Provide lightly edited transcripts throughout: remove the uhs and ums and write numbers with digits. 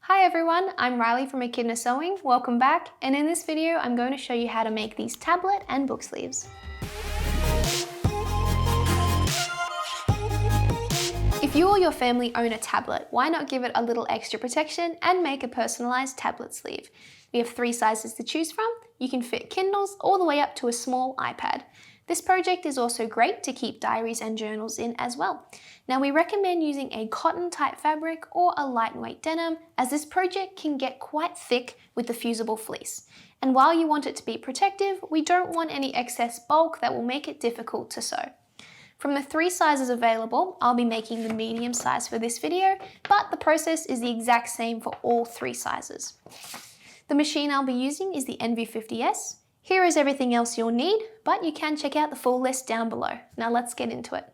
Hi everyone, I'm Riley from Echidna Sewing. Welcome back, and in this video I'm going to show you how to make these tablet and book sleeves. If you or your family own a tablet, why not give it a little extra protection and make a personalised tablet sleeve? We have 3 sizes to choose from. You can fit Kindles all the way up to a small iPad. This project is also great to keep diaries and journals in as well. Now we recommend using a cotton type fabric or a lightweight denim, as this project can get quite thick with the fusible fleece. And while you want it to be protective, we don't want any excess bulk that will make it difficult to sew. From the 3 sizes available, I'll be making the medium size for this video, but the process is the exact same for all 3 sizes. The machine I'll be using is the NV50S. Here is everything else you'll need, but you can check out the full list down below. Now let's get into it.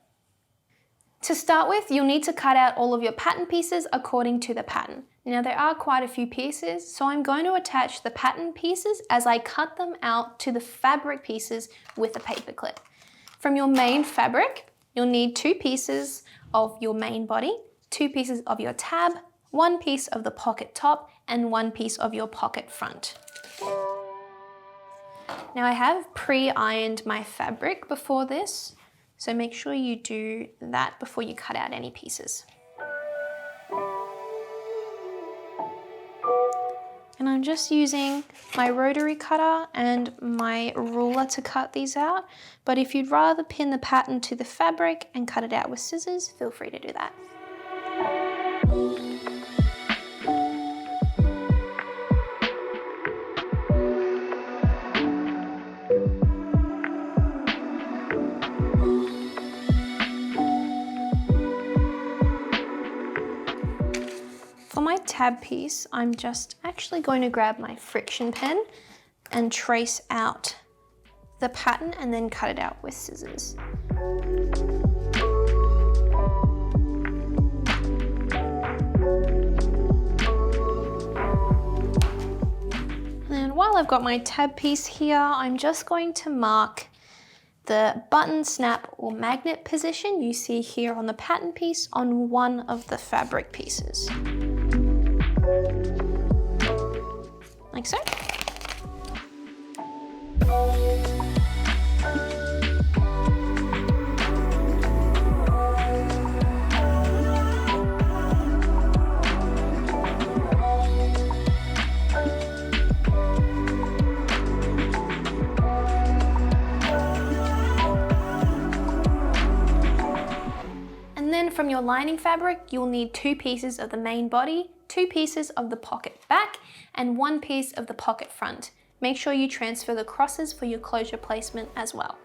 To start with, you'll need to cut out all of your pattern pieces according to the pattern. Now there are quite a few pieces, so I'm going to attach the pattern pieces as I cut them out to the fabric pieces with a paper clip. From your main fabric, you'll need 2 pieces of your main body, 2 pieces of your tab, 1 piece of the pocket top, and 1 piece of your pocket front. Now I have pre-ironed my fabric before this, so make sure you do that before you cut out any pieces. And I'm just using my rotary cutter and my ruler to cut these out, but if you'd rather pin the pattern to the fabric and cut it out with scissors, feel free to do that. For my tab piece, I'm just actually going to grab my friction pen and trace out the pattern and then cut it out with scissors. And while I've got my tab piece here, I'm just going to mark the button, snap, or magnet position you see here on the pattern piece on one of the fabric pieces. Like so. And then from your lining fabric, you'll need 2 pieces of the main body, 2 pieces of the pocket back, and 1 piece of the pocket front. Make sure you transfer the crosses for your closure placement as well.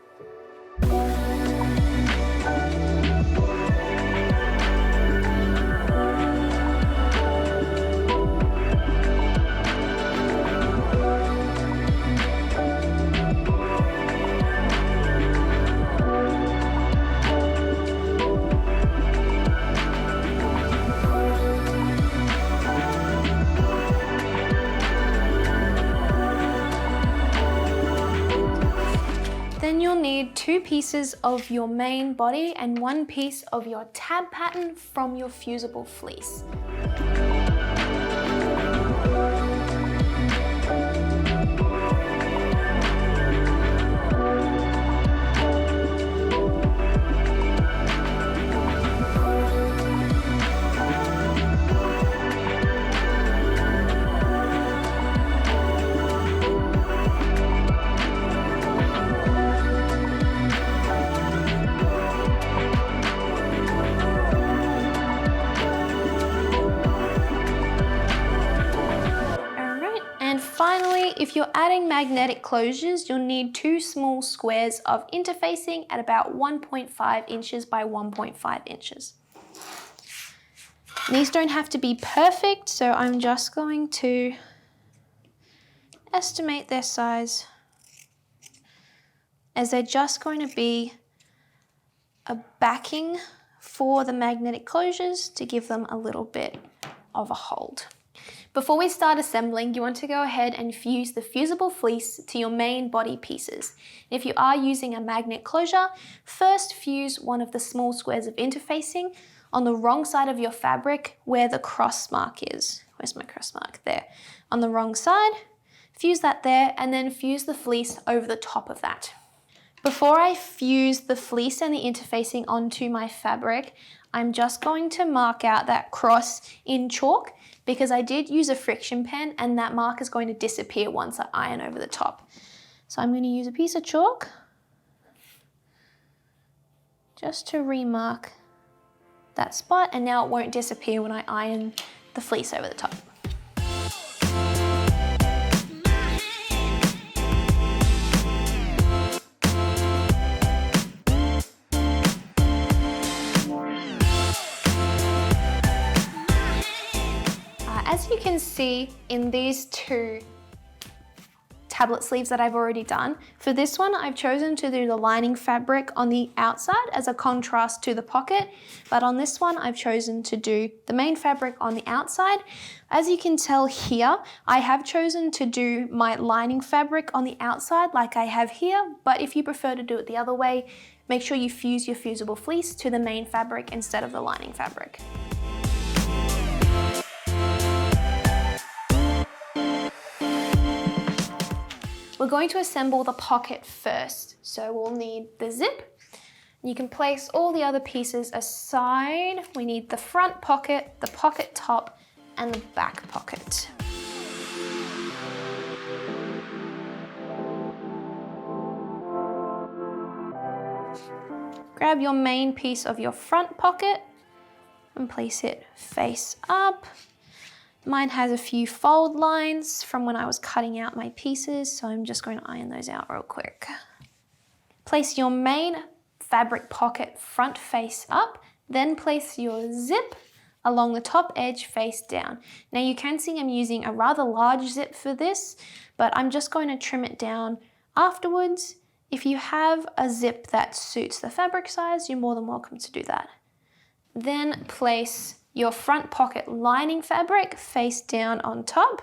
Then you'll need 2 pieces of your main body and 1 piece of your tab pattern from your fusible fleece. Finally, if you're adding magnetic closures, you'll need 2 small squares of interfacing at about 1.5 inches by 1.5 inches. These don't have to be perfect, so I'm just going to estimate their size, as they're just going to be a backing for the magnetic closures to give them a little bit of a hold. Before we start assembling, you want to go ahead and fuse the fusible fleece to your main body pieces. If you are using a magnet closure, first fuse one of the small squares of interfacing on the wrong side of your fabric where the cross mark is. Where's my cross mark? There. On the wrong side, fuse that there, and then fuse the fleece over the top of that. Before I fuse the fleece and the interfacing onto my fabric, I'm just going to mark out that cross in chalk because I did use a friction pen and that mark is going to disappear once I iron over the top. So I'm going to use a piece of chalk just to remark that spot, and now it won't disappear when I iron the fleece over the top. As you can see in these two tablet sleeves that I've already done, for this one I've chosen to do the lining fabric on the outside as a contrast to the pocket, but on this one I've chosen to do the main fabric on the outside. As you can tell here, I have chosen to do my lining fabric on the outside like I have here, but if you prefer to do it the other way, make sure you fuse your fusible fleece to the main fabric instead of the lining fabric. We're going to assemble the pocket first. So we'll need the zip. You can place all the other pieces aside. We need the front pocket, the pocket top, and the back pocket. Grab your main piece of your front pocket and place it face up. Mine has a few fold lines from when I was cutting out my pieces, so I'm just going to iron those out real quick. Place your main fabric pocket front face up, then place your zip along the top edge face down. Now you can see I'm using a rather large zip for this, but I'm just going to trim it down afterwards. If you have a zip that suits the fabric size, you're more than welcome to do that. Then place your front pocket lining fabric face down on top,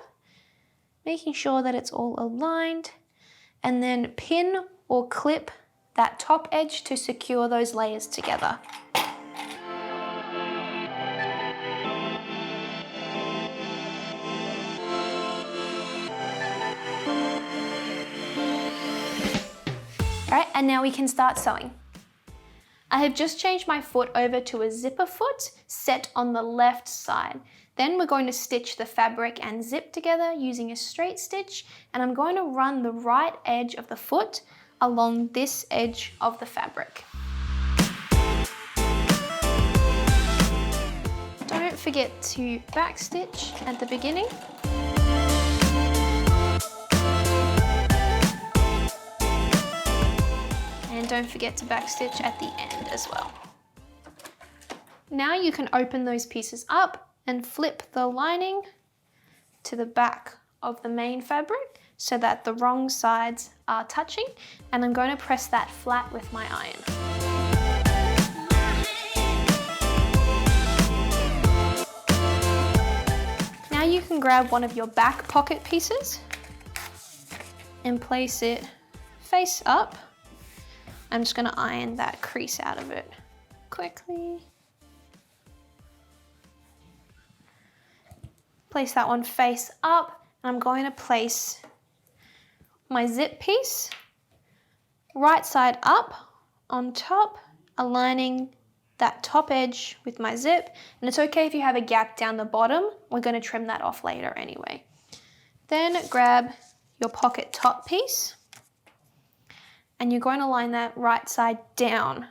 making sure that it's all aligned, and then pin or clip that top edge to secure those layers together. Alright, and now we can start sewing. I have just changed my foot over to a zipper foot set on the left side. Then we're going to stitch the fabric and zip together using a straight stitch, and I'm going to run the right edge of the foot along this edge of the fabric. Don't forget to backstitch at the beginning. And don't forget to backstitch at the end as well. Now you can open those pieces up and flip the lining to the back of the main fabric so that the wrong sides are touching, and I'm going to press that flat with my iron. Now you can grab one of your back pocket pieces and place it face up. I'm just going to iron that crease out of it quickly. Place that one face up, and I'm going to place my zip piece right side up on top, aligning that top edge with my zip. And it's okay if you have a gap down the bottom. We're going to trim that off later anyway. Then grab your pocket top piece, and you're going to line that right side down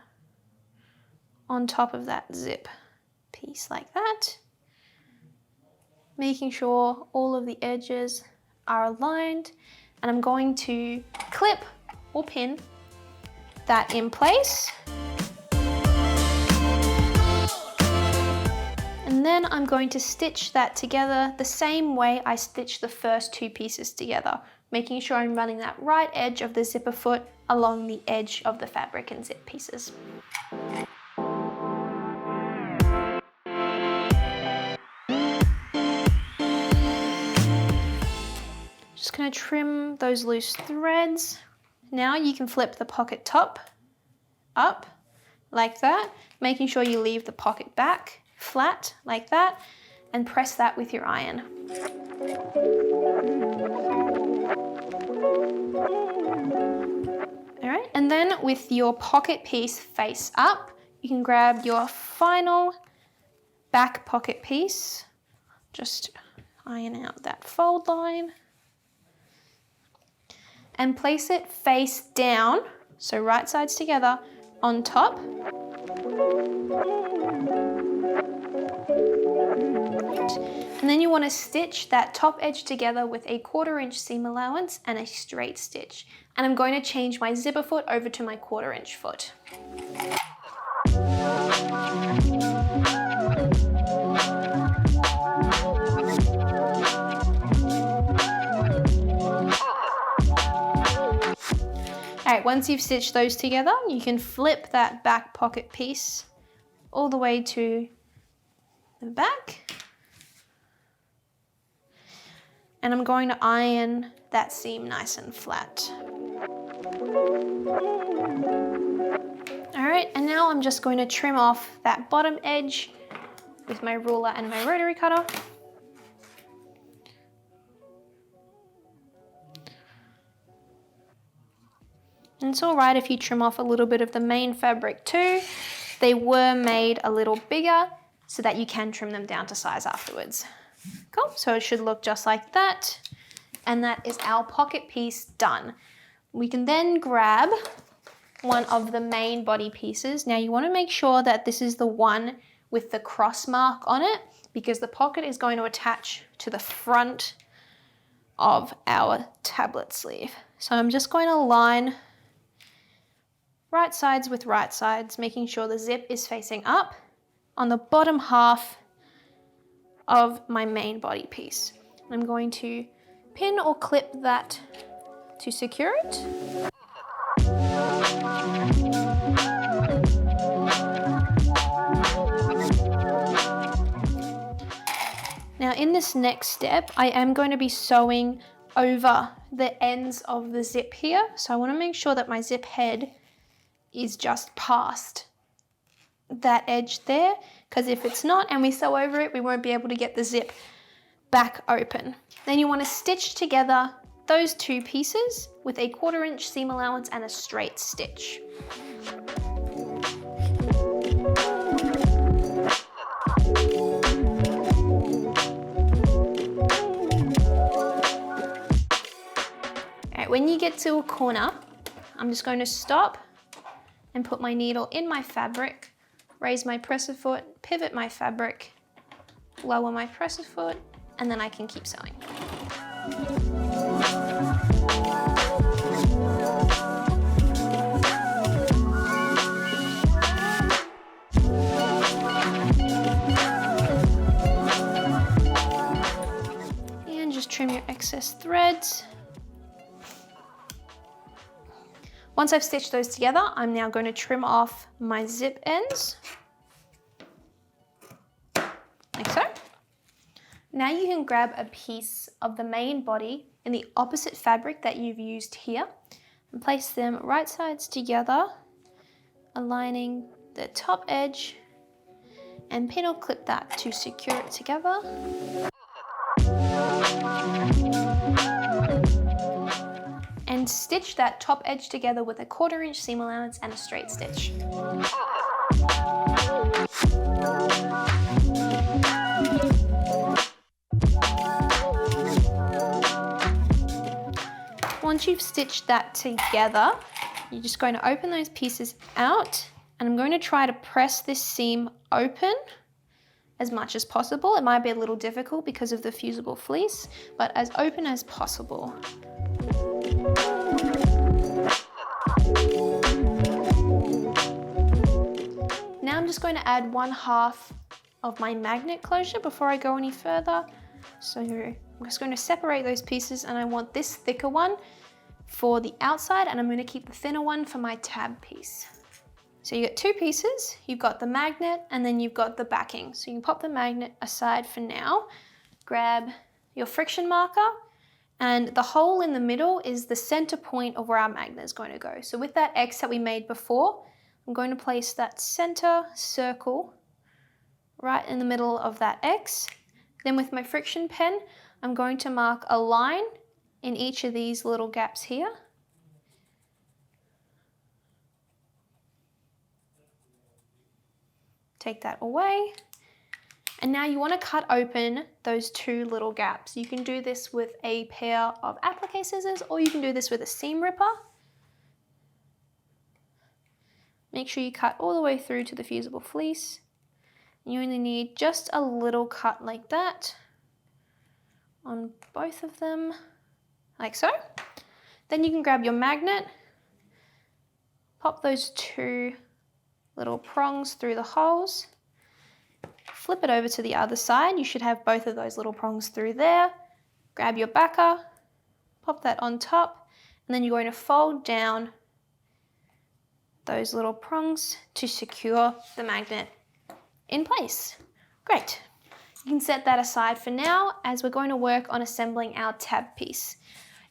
on top of that zip piece like that, making sure all of the edges are aligned, and I'm going to clip or pin that in place. And then I'm going to stitch that together the same way I stitched the first two pieces together, making sure I'm running that right edge of the zipper foot along the edge of the fabric and zip pieces. Just going to trim those loose threads. Now you can flip the pocket top up, like that, making sure you leave the pocket back flat like that, and press that with your iron. All right, and then with your pocket piece face up, you can grab your final back pocket piece, just iron out that fold line, and place it face down, so right sides together, on top. And then you want to stitch that top edge together with a 1/4 inch seam allowance and a straight stitch. And I'm going to change my zipper foot over to my 1/4 inch foot. Alright, once you've stitched those together, you can flip that back pocket piece all the way to the back. And I'm going to iron that seam nice and flat. Alright, and now I'm just going to trim off that bottom edge with my ruler and my rotary cutter. And it's alright if you trim off a little bit of the main fabric too. They were made a little bigger so that you can trim them down to size afterwards. Cool, so it should look just like that. And that is our pocket piece done. We can then grab one of the main body pieces. Now you want to make sure that this is the one with the cross mark on it, because the pocket is going to attach to the front of our tablet sleeve. So I'm just going to line right sides with right sides, making sure the zip is facing up on the bottom half of my main body piece. I'm going to pin or clip that to secure it. Now in this next step, I am going to be sewing over the ends of the zip here. So I want to make sure that my zip head is just past that edge there, because if it's not and we sew over it, we won't be able to get the zip back open. Then you want to stitch together those two pieces with a 1/4 inch seam allowance and a straight stitch. Alright, when you get to a corner, I'm just going to stop and put my needle in my fabric, raise my presser foot, pivot my fabric, lower my presser foot, and then I can keep sewing. And just trim your excess threads. Once I've stitched those together, I'm now going to trim off my zip ends, like so. Now you can grab a piece of the main body in the opposite fabric that you've used here and place them right sides together, aligning the top edge, and pin or clip that to secure it together. And stitch that top edge together with a 1/4 inch seam allowance and a straight stitch. Once you've stitched that together, you're just going to open those pieces out, and I'm going to try to press this seam open as much as possible. It might be a little difficult because of the fusible fleece, but as open as possible. Now I'm just going to add 1/2 of my magnet closure before I go any further. So I'm just going to separate those pieces, and I want this thicker one for the outside, and I'm going to keep the thinner one for my tab piece. So you got two pieces, you've got the magnet and then you've got the backing. So you can pop the magnet aside for now, grab your friction marker, and the hole in the middle is the center point of where our magnet is going to go. So with that X that we made before, I'm going to place that center circle right in the middle of that X. Then with my friction pen, I'm going to mark a line in each of these little gaps here. Take that away. And now you want to cut open those two little gaps. You can do this with a pair of applique scissors, or you can do this with a seam ripper. Make sure you cut all the way through to the fusible fleece. You only need just a little cut like that on both of them, like so. Then you can grab your magnet, pop those two little prongs through the holes, flip it over to the other side. You should have both of those little prongs through there. Grab your backer, pop that on top, and then you're going to fold down those little prongs to secure the magnet in place. Great. You can set that aside for now as we're going to work on assembling our tab piece.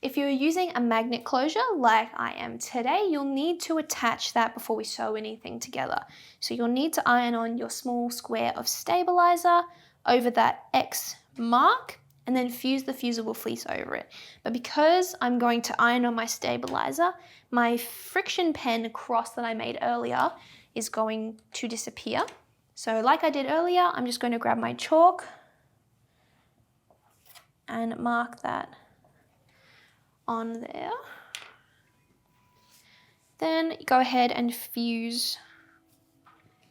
If you're using a magnet closure like I am today, you'll need to attach that before we sew anything together. So you'll need to iron on your small square of stabilizer over that X mark and then fuse the fusible fleece over it. But because I'm going to iron on my stabilizer, my friction pen cross that I made earlier is going to disappear. So like I did earlier, I'm just going to grab my chalk and mark that on there. Then go ahead and fuse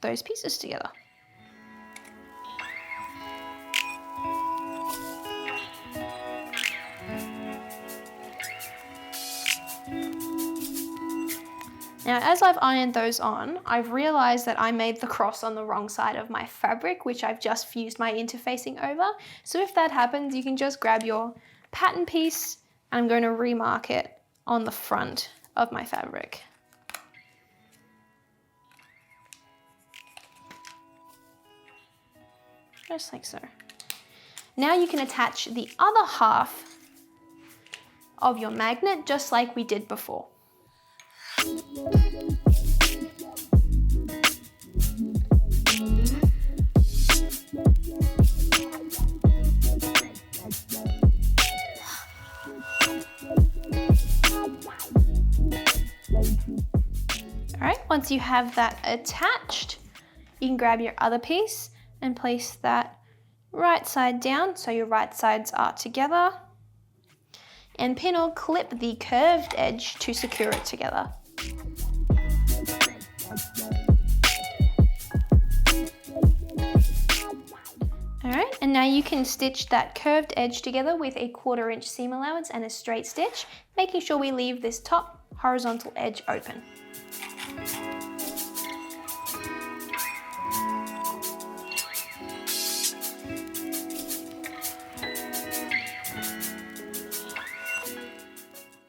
those pieces together. Now, as I've ironed those on, I've realized that I made the cross on the wrong side of my fabric, which I've just fused my interfacing over. So if that happens, you can just grab your pattern piece. I'm going to remark it on the front of my fabric. Just like so. Now you can attach the other half of your magnet just like we did before. Alright, once you have that attached, you can grab your other piece and place that right side down so your right sides are together, and pin or clip the curved edge to secure it together. Alright, and now you can stitch that curved edge together with a 1/4 inch seam allowance and a straight stitch, making sure we leave this top horizontal edge open.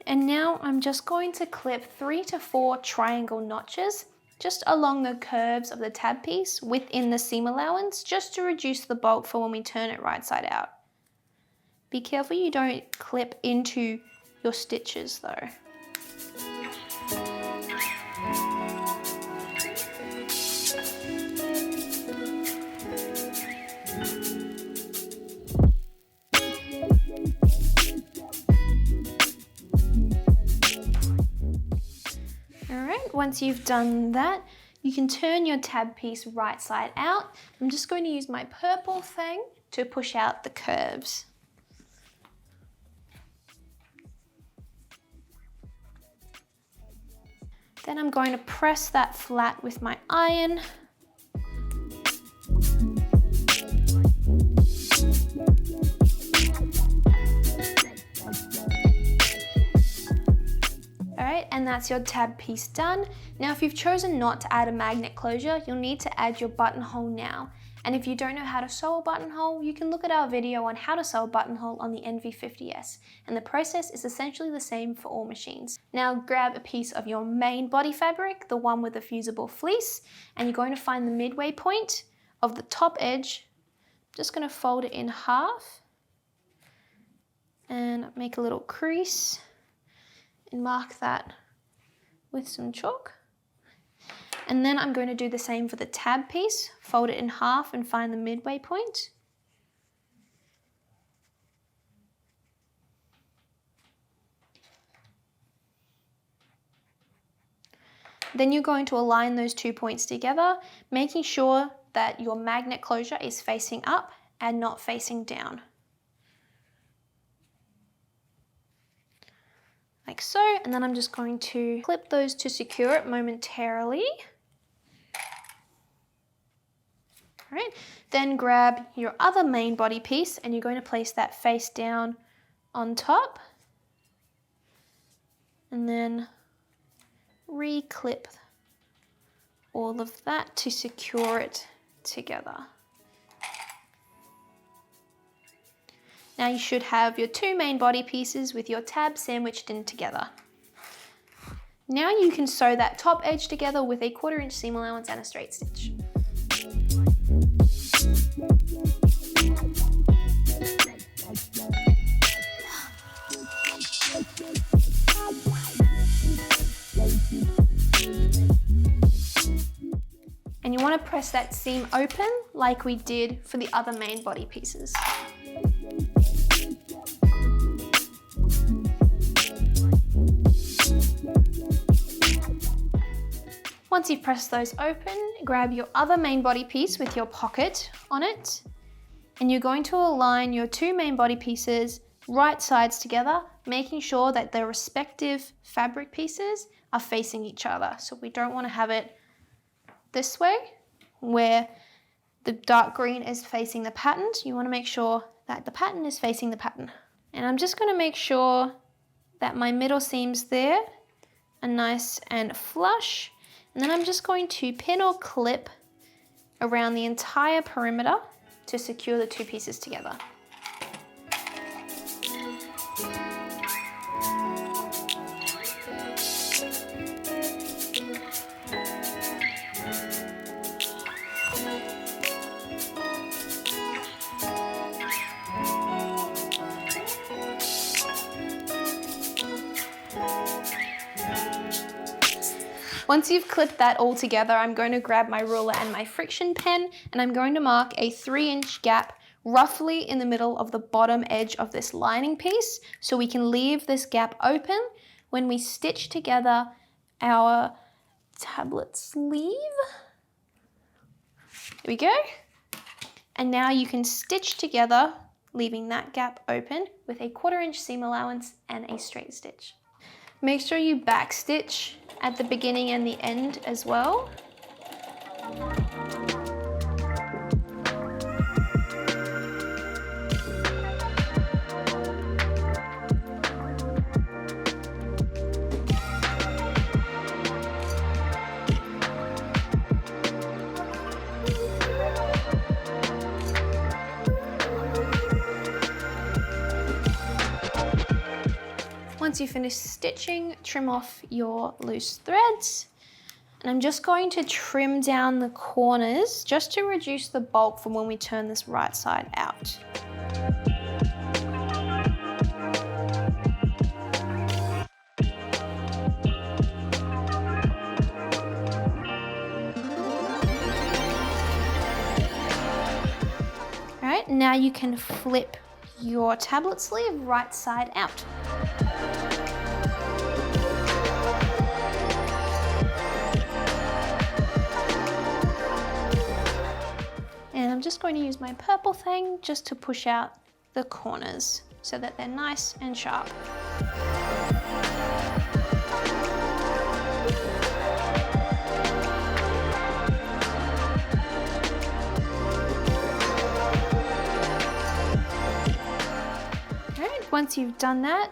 And now I'm just going to clip 3 to 4 triangle notches just along the curves of the tab piece within the seam allowance, just to reduce the bulk for when we turn it right side out. Be careful you don't clip into your stitches though. Once you've done that, you can turn your tab piece right side out. I'm just going to use my purple thing to push out the curves. Then I'm going to press that flat with my iron. Alright, and that's your tab piece done. Now if you've chosen not to add a magnet closure, you'll need to add your buttonhole now. And if you don't know how to sew a buttonhole, you can look at our video on how to sew a buttonhole on the NV50S. And the process is essentially the same for all machines. Now grab a piece of your main body fabric, the one with the fusible fleece, and you're going to find the midway point of the top edge. Just going to fold it in half and make a little crease and mark that with some chalk. And then I'm going to do the same for the tab piece. Fold it in half and find the midway point. Then you're going to align those 2 points together, making sure that your magnet closure is facing up and not facing down. Like so, and then I'm just going to clip those to secure it momentarily. All right, then grab your other main body piece and you're going to place that face down on top. And then re-clip all of that to secure it together. Now you should have your 2 main body pieces with your tab sandwiched in together. Now you can sew that top edge together with a 1/4 inch seam allowance and a straight stitch. And you want to press that seam open like we did for the other main body pieces. Once you've pressed those open, grab your other main body piece with your pocket on it, and you're going to align your 2 main body pieces right sides together, making sure that their respective fabric pieces are facing each other. So we don't want to have it this way, where the dark green is facing the pattern. You want to make sure that the pattern is facing the pattern. And I'm just going to make sure that my middle seams there are nice and flush. And then I'm just going to pin or clip around the entire perimeter to secure the 2 pieces together. Once you've clipped that all together, I'm going to grab my ruler and my friction pen, and I'm going to mark a 3-inch gap roughly in the middle of the bottom edge of this lining piece, so we can leave this gap open when we stitch together our tablet sleeve. There we go. And now you can stitch together, leaving that gap open with a 1/4 inch seam allowance and a straight stitch. Make sure you back stitch at the beginning and the end as well. Once you finish stitching, trim off your loose threads. And I'm just going to trim down the corners just to reduce the bulk from when we turn this right side out. All right, now you can flip your tablet sleeve right side out. And I'm just going to use my purple thing just to push out the corners so that they're nice and sharp. Alright, once you've done that,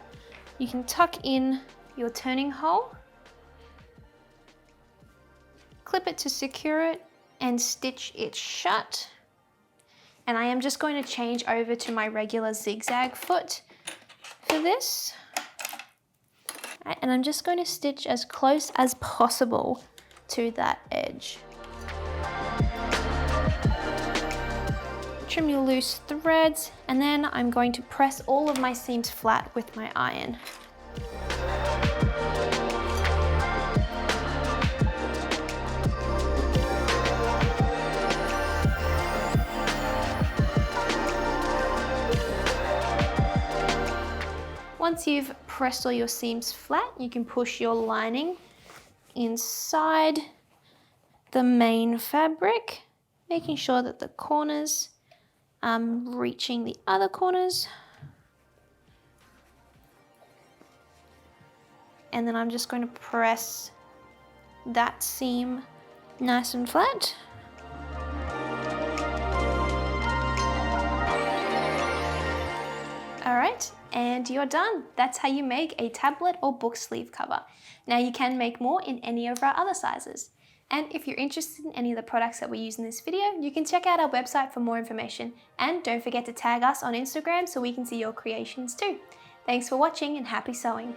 you can tuck in your turning hole, clip it to secure it, and stitch it shut. And I am just going to change over to my regular zigzag foot for this. Right, and I'm just going to stitch as close as possible to that edge. Trim your loose threads, and then I'm going to press all of my seams flat with my iron. Once you've pressed all your seams flat, you can push your lining inside the main fabric, making sure that the corners are reaching the other corners. And then I'm just going to press that seam nice and flat. Alright, and you're done. That's how you make a tablet or book sleeve cover. Now you can make more in any of our other sizes. And if you're interested in any of the products that we use in this video, you can check out our website for more information. And don't forget to tag us on Instagram so we can see your creations too. Thanks for watching and happy sewing.